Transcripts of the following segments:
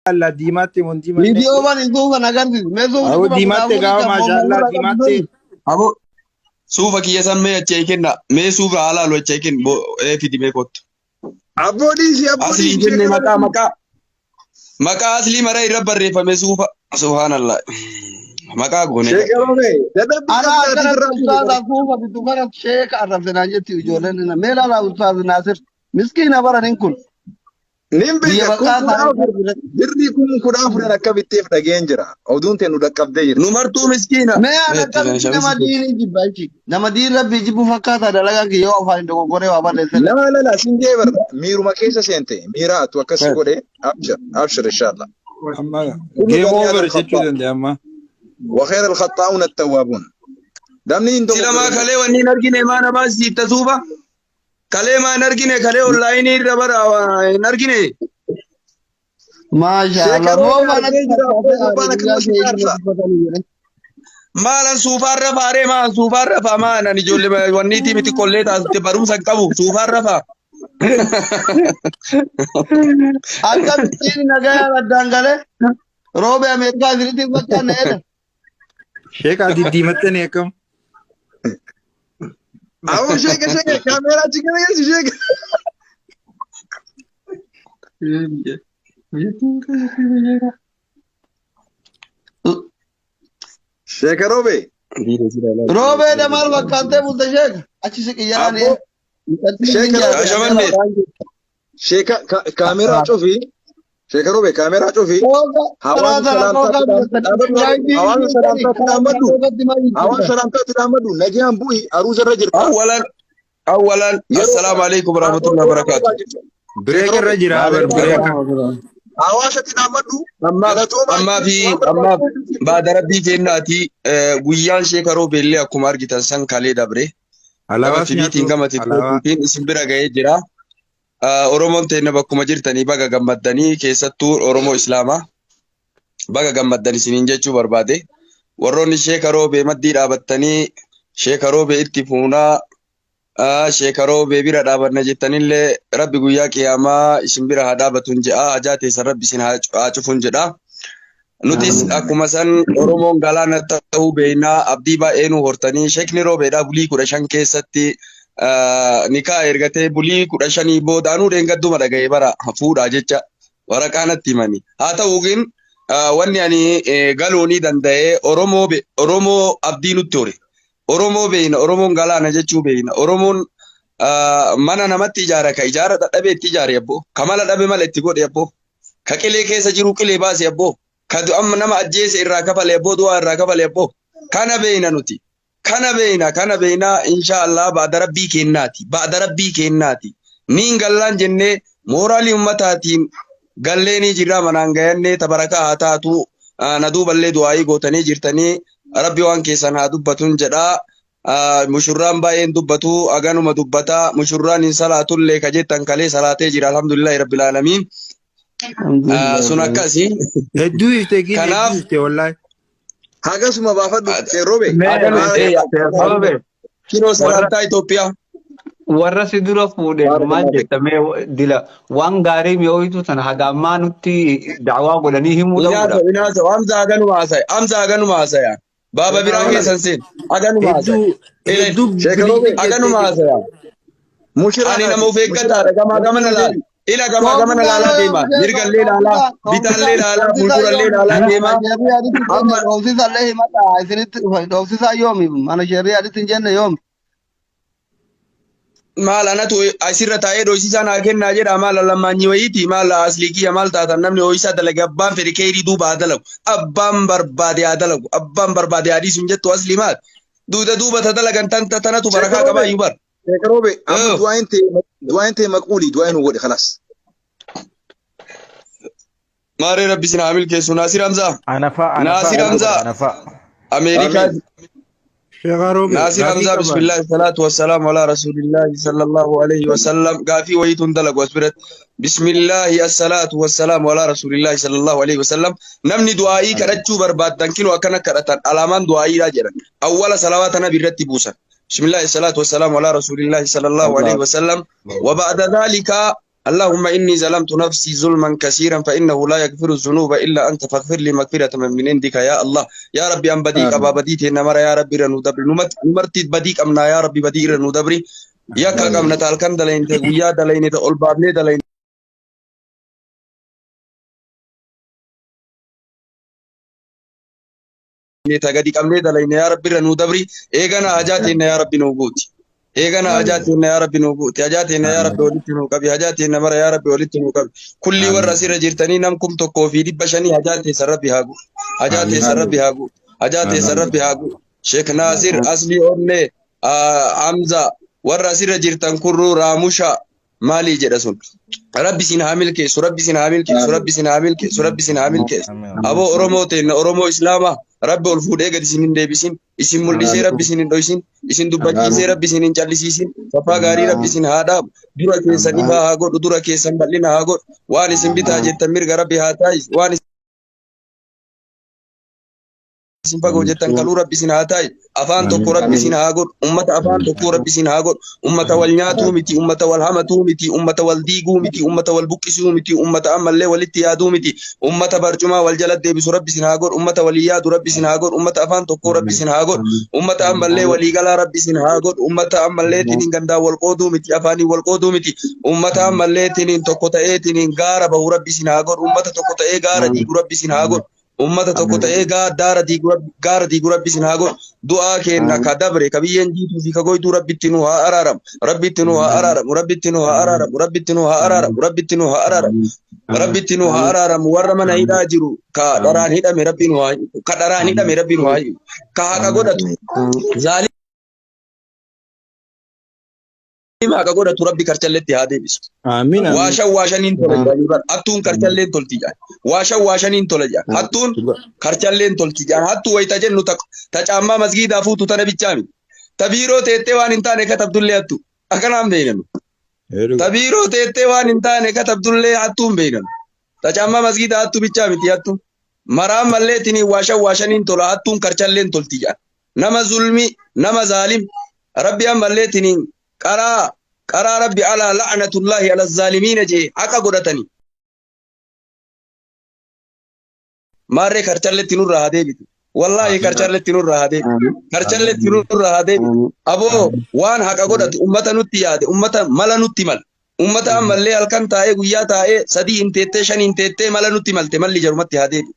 الله ديماتي من ديماتي فيديو ما نشوفه نقدر ما نشوفه أو ديماتي قاو ما شاء الله ديماتي abo suufa kiyya san mee achii kenna mee suufa haala lo achii ken bo fi dime kot Abboodii asli jenne maqaa asli mara irra barreeffame suufa subhanallah maqaa goone sheekaroome أنا أكلت أستاذ أخوه بتقول شيخ أعرف سناجتي وجولنا ميلا لا أستاذ ناصر مسكين أبرا نكون nin بيا beeka بقى birrii kun afuran akka bitteef dhageen jira oduun tee nu dhaqqabdee jirti. nu martuu miskiina ما أنا كم نما ديني جبانشي نما دين ربي جيبو فكاتا دلقا كي يو أفعل دقو قري وابا لسل lala sin jee bar miiruma keessa seente miiraatu akkas godhe abshir inshallah أما جيم أوفر شتو دي أما وخير الخطاؤون التوابون damni hin silama kalee wanni hin argine maa namaa siifta suufa kalee maa hin argine kalee onlaayinii irra bara hin argine ما شاء الله مو ما maalan suufaarra faaree maan suufaarra faa maanan ijoollee wanniitii miti kollee taasiste barumsa hin qabu suufaarra faa أنت مسكين نجايا بدانغالي روبي أمريكا زريتي بكان نهدا شيك عادي ديماتي نيكم awu sheeka kaameeraa chikana yesu sheeka sheekaroome روبي دمال بكانتي متشيك أشيسك ياراني shamanne sheeka kaameeraa cufi sheekaroome kaameeraa cufi hawaan salaamtaatti dhaammadu nagaan bu'i aruusa irra jirta أولا السلام عليكم ورحمة الله وبركاته بريك الرجل هذا بريك hawaasatti dhaammadu أما بعد ربي كناتي ويان شيكارو بيلي أكو مارجتا سان كالي دبري على في بيتين كما تبين اسم برا جاي جرا أورومون تينا بكو مجرتني بقى جمدني كيستور أورومو إسلاما بقى جمدني سنين جتشو بربادي وروني شيكارو بمدي رابطني شيكارو بإتفونا sheekaroo beebira dhaabanna jettanillee rabbi guyyaa qiyaamaa isin bira haa dhaabatun jedha hajaa teessan rabbi isin haa cufun jedha nutis akkuma san oromoon galaana ta'uu beeynaa abdii baay'ee nu hortanii sheekni roobeedha bulii 15 keessatti nikaa ergatee bulii 15 boodaanuu dheengadduma dhaga'ee bara fuudha jecha waraqaa natti himani haa ta'uukin wanni ani galuunii danda'ee oromoo abdii nutti hore Oromoo beeyna Oromoon galaana jechuu beeyna Oromoon mana namatti ijaara ka ijaara dadhabee itti ijaare yabbo kamala dhabe mala itti godhe yabbo ka qilee keessa jiru qilee baase yabbo ka amma nama ajjeese irraa kafale yabbo du'aa irraa kafale yabbo kana beeyna nuti kana beeyna inshallah baada rabbii kennaati niin gallaan jennee mooraalii ummataatiin galleenii jirraa manaan gayannee tabarakaa haa taatu na duuballee du'aayii gootanii jirtanii Rabbi waan keessan haa dubbatun jedha mushurraan baay'een dubbatu aganuma dubbata mushurraan hin salaatullee ka jettan kalee salaatee jira alhamdulillahi rabbil alamin sun akkasi hedduu ifte gini wallahi hagasuma baafadhu seeroobe kinoo salaantaa Itoophiyaa warra si dura fuudhe maal jettamee dila waan gaarii mi'ooytu sana hagammaa nutti da'waa godhanii himuu dhabuudha. Inaasa amsa haganuma haasaya baaba biraa keessan seen haganuma haasaya haganuma haasaya ani nama of eeggataadha gamana laala ila gamana laala deema mirgallee laala bitaallee laala fuuldurallee laala deema amma dhoofsisallee himata isinitti dhoofsisaa yoomi mana shari'aatti hin jenne yoomi maal anatu asirra taa'ee dhoofsisaa naa kennaa jedha maal lammaanyi wayiiti maal asliikiyya maal taatan namni dhoofsisaa dalage abbaan fedhe keerii duuba haa dalagu abbaan barbaade haa dalagu abbaan barbaade haa dhiisu hin jettu asli maal duuba ta dalagan tanatu barakaa qabaa iyyuu bar. Sheekarobe du'aan ta'e maquuli du'aan godhe khalaas. Maaree rabbi sin haamil keessu Naasir Hamzaa. Naasir Hamzaa. Ameerikaa. ناصر حمزة بسم الله الصلاة والسلام على رسول الله صلى الله عليه وسلم قافي ويتون دلق واسبرت بسم الله الصلاة والسلام على رسول الله صلى الله عليه وسلم نمني دعائي كرتشو برباد تنكين وكنا كرتان alaman دعائي راجرا أول صلواتنا برتي بوسا بسم الله الصلاة والسلام على رسول الله صلى الله عليه وسلم وبعد ذلك اللهم إني ظلمت نفسي ظلما كثيرا فإنه لا يغفر الذنوب إلا أنت فاغفر لي مغفرة من عندك يا الله يا ربي أم بديك أبا بديت نمر يا ربي رنو دبري نمرتي بديك أمنا يا ربي بديك رنو دبري يا كم نتالكم دلين تقويا دلين تقول بابني دلين تغدي كم دلين يا ربي رنو دبري إيغانا حاجاتنا يا ربي نوغوتي إيغانا حاجاتنا يا ربي نوغوتي حاجاتنا يا ربي ولدت نوغبي حاجاتنا مر يا ربي ولدت نوغبي كل ورسي رجرتني نمكم تكو في دي بشني حاجاتي سربي هاغو حاجاتي سربي هاغو حاجاتي سربي هاغو شيخ ناصر أصلي أمني حمزة ورسي رجرتن كرو راموشا مالي جرسون ربي سين حامل كيس ربي سين حامل كيس ربي سين حامل كيس ربي سين حامل كيس أبو أورومو تين أورومو إسلاما ربي الفود إيجاد سين ديبسين اسم مولدي ربي سين دويسين اسم دبجي ربي سين جالسين ففا غاري ربي سين هذا دورا كيسان نبا هاغو دورا كيسان بلنا هاغو واني سين بتاجي تمير ربي هاتاي واني simpa gojetan kalu rabbi sin hatai afan tokko rabbi sin hagon ummata afan tokko rabbi sin hagon ummata wal nyaatu miti ummata wal hamatu miti ummata wal digu miti ummata wal buqisu miti ummata amalle wal ittiyadu miti ummata barjuma wal jalad debisu rabbi sin hagon ummata wal iyadu rabbi sin hagon ummata afan tokko rabbi sin hagon ummata amalle wal igala rabbi sin hagon ummata amalle tinin ganda wal qodu miti afani wal qodu miti ummata amalle tinin tokko ta'e tinin gara bahu rabbi sin hagon ummata tokko ta'e gara digu rabbi sin hagon ummata tokko ta'ee gaara diigu rabbi sin haa godhu du'aa keenna ka dabre ka biyyeen jiituu fi ka goytuu rabbitti nu haa araaramu rabbitti nu haa araaramu rabbitti nu haa araaramu rabbitti nu haa araaramu rabbitti nu haa araaramu rabbitti nu haa araaramu warra mana hidhaa jiru ka dharaan hidhame rabbi nu haa ka dharaan hidhame rabbi nu haa ka haqa godhatu zaalima haqa godhatu rabbi karchalletti haa deebisu. Amiin. Waashaniin tola jedhanii bara hattuun karchalleen tolti jedhan waashaniin tola jedhan hattuun karchalleen tolti jedhan hattuu wayita jennu ta caammaa masgiidaa fuutu tana bichaami ta biiroo teettee waan hin taane katabdullee hattu akkanaan beeynanu ta biiroo teettee waan hin taane katabdullee hattuun beeynanu ta caammaa masgiidaa hattu bichaamiti hattuun maraan malleetini waashaniin tola hattuun karchalleen tolti jedhan nama zulmi nama zaalim rabbi ammalleetini qaraa rabbi ala la'natullahi ala zaalimiina jee haqa godhatani maarree karchalletti nurraa haa deebitu wallahi karchalletti nurraa haa deebitu karchalletti nurraa haa deebitu aboo waan haqa godhatu ummata nutti yaade ummata mala nutti mal ummata ammallee halkan taa'ee guyyaa taa'ee sadii hin teettee shan hin teettee mala nutti malte malli jarumatti haa deebitu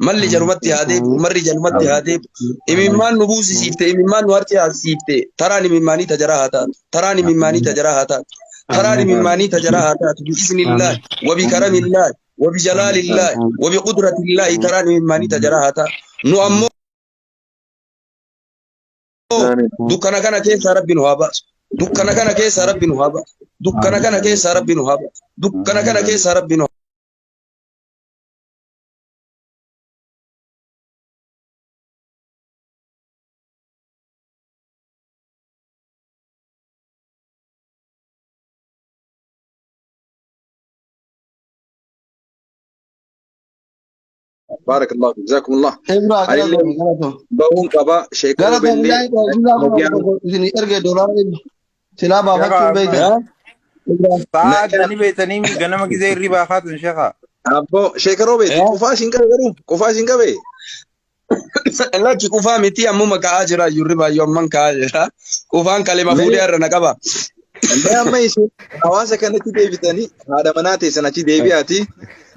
malli jarumatti haa deebitu marri jarumatti haa deebitu imimmaan nu buusisiifte imimmaan nu harcaasiifte taraan imimmaanii tajaraa haa taatu taraan imimmaanii tajaraa haa taatu taraan imimmaanii tajaraa haa taatu bi'iznillaahi wa bikaramillahi wa bijalaalillaahi wa biqudratillaahi taraan imimmaanii tajaraa haa taatu nu ammoo dukkana kana keessa rabbi nu haa baasu dukkana kana keessa rabbi nu haa baasu dukkana kana keessa rabbi nu haa baasu dukkana kana keessa rabbi nu بارك الله فيك جزاكم الله Ibra علي بهون قبا شيخ gara روبن ta isin erge dolar sila ba fakkin bai Sa'a ni beetanii ganama gisee irribaa faatu sheekha. ابو شيخ روبن كفا شنكا غرو كفا شنكا بي Lachi kufaa miti ammuma ka'aa jira yurri baay'oo amman ka'aa jira kufaan kalima fuudhee irra na qaba. amma isin hawaasa kanatti deebitanii haadha manaa teessan achi deebi'aati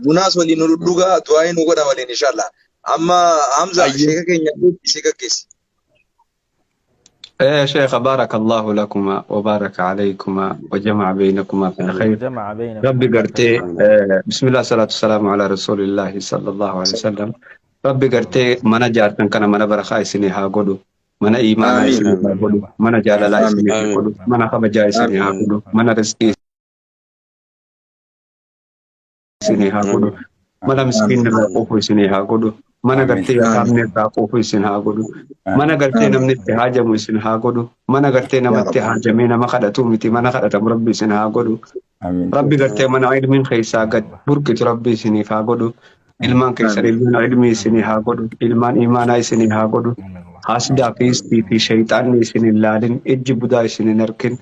bunaas waliin nu dhugaa du'aayi nu godha waliin inshallah amma Hamza sheeka keenya sheeka keessa يا شيخ بارك الله لكما وبارك عليكما وجمع بينكما في الخير جمع بين ربي قرتي بسم الله الصلاة والسلام على رسول الله صلى الله عليه وسلم ربي قرتي منا جارتن كان منا برخاء سنها قدو منا إيمان سنها قدو منا جال لا سنها قدو منا خبجاء سنها قدو منا رزقي سنها قدو منا مسكين نقوف سنها قدو mana gartee qaamni irraa quufu isin haa godhu mana gartee namni itti haajamu isin haa godhu mana gartee namatti haajamee nama kadhatu miti mana kadhatamu rabbi isin haa godhu rabbi gartee mana ilmiin keessaa gad burqitu rabbi isiniif haa godhu ilmaan keessan ilmaan ilmii isinii haa godhu ilmaan imaanaa isinii haa godhu haasdaa fi istii fi shayxaanni isin hin laalin ijji budaa isin hin arkin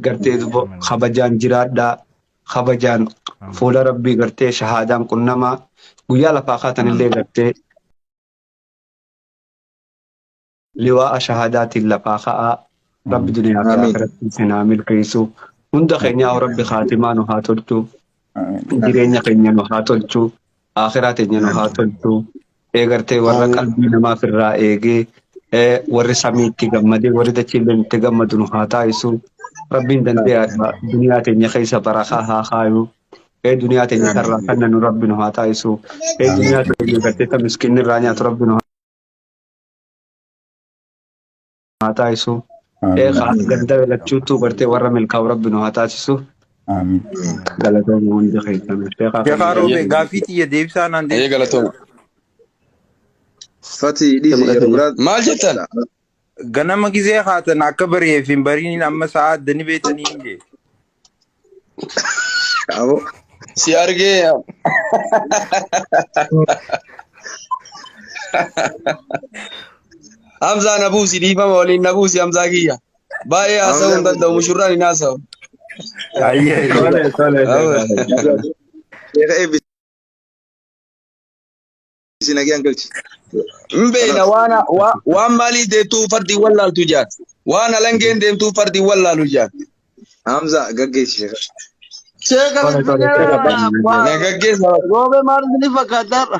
gartee kabajaan jiraadhaa خبجان فول ربي قرتي شهادام كنما ويا لفاقات اللي قرتي لواء شهادات اللفاقة رب دنيا في آخرة سنامل كيسو هند خينيا ورب خاتمان وهاتلتو جرينيا خينيا وهاتلتو آخرات خينيا وهاتلتو eegarte warra qalbii namaa firraa eegee warri samiitti gammadee warri dachiileen itti gammadun haa taasisu rabbiin dandeenya duniyaa teenya keessa barakaa haa kaayu duniyaa teenya irraa kan nu rabbinu haa taasisu duniyaa teenya gartee ta miskiin irraa nyaatu rabbinu haa taasisu ganda lachuutu gartee warra milkaa'u rabbinu haa taasisu. Galatoomuu hundi keessan. Sheekhaa Roobee gaaffii xiyya deebisaa naan deebisaa. Galatooma. Fati dhiise yeroo biraa Maal jettan? Ganama gizee haatan akka bareef hin bariin amma sa'a addani beetanii hin jee. abo Si argee. Hamza nabuusi dhiifama waliin nabuusi Hamzaa kiyya. Baay'ee haasa'uu hin danda'u mushurraan hin haasa'u. Ayyee. sheeka eebbisi nagayaan galchi. Mbeena waan maalii deemtuu fardii wallaaltu jaat. Waan alangeen deemtuu fardii wallaalu jaat. Hamza gaggeessi sheeka. Sheeka Na gaggeessa. Roobee maal isin fakkaataadha?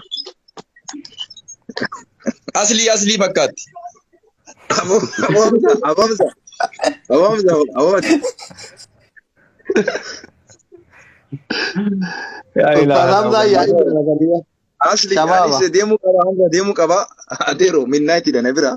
Aslii fakkaatti. abo Hamza Hamza yaa'ii asli deemuu qaba Hamza deemuu qaba adeero midnight dha na bira.